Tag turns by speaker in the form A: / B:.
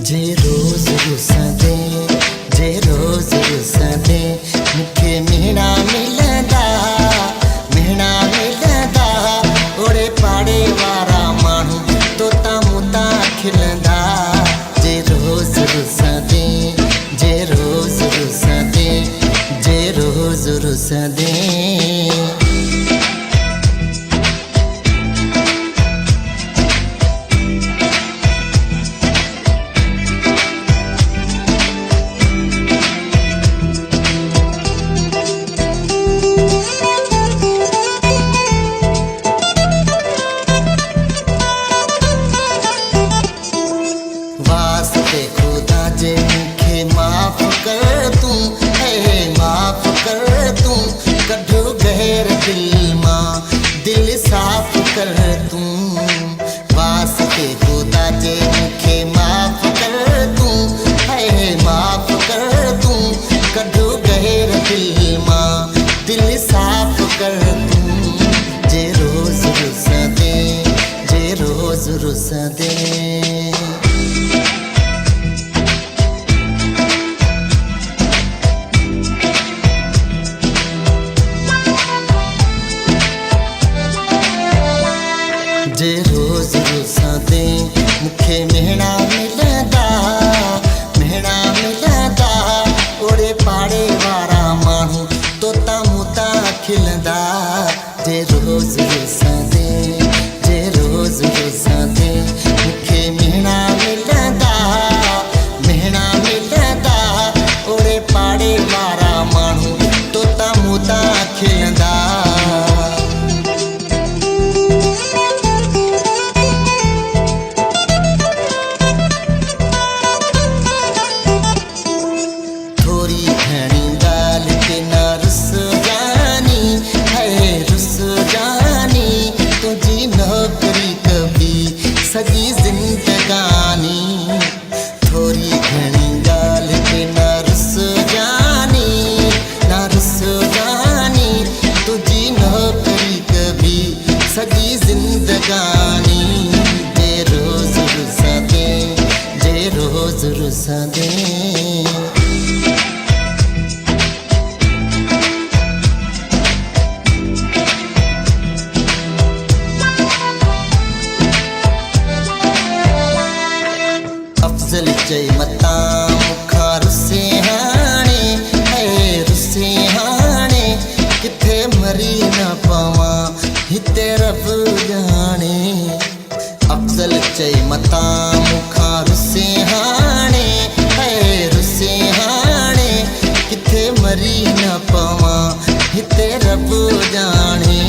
A: जे रोज़ रुसंदे जे रोज़ रुसंदे मूंखे मेणा मिलंदा ओड़े पाड़े वारा माण्हू तोता मूता खिलंदा। जे रोज़ रुसंदे जे रोज़ रुसंदे जे रोज़ रुसंदे। वास्ते खुदा जे मूंखे माफ़ कर तूं माफ़ कर तूं कढो गैर दिल मां दिल साफ़ कर तूं। वास्ते खुदा जे मूंखे माफ़ कर तूं माफ़ कर तूं कढो गैर दिल मां दिल साफ़ कर तूं। जे रोज़ रुसंदे जे रोज़ रुसंदे। जे रोज़ रुसंदे मूंखे मेणा मिलंदा ओड़े पाड़े वारा माण्हू तोता मूता खिलंदा। जे रोज़ रुसंदे जे रोज़ रुसंदे मूंखे मेणा मिलंदा ओड़े पाड़े वारा माण्हू तोता मूता खिलंदा। सॼी ज़िंदगानी थोरी घणी ॻाल्हि ते न रुस जानी तुझी नौकरी कभी सॼी ज़िंदगानी। जे रोज़ रुसंदे जे रोज़ रुसंदे। अफ़ज़ल चई मतां मूंखां रुसे हाणे किथे मरी न पवां हिते रब ॼाणे। अफ़ज़ल चई मतां मूंखां रुसे हाणे किथे मरी न पवां हिते रब ॼाणे।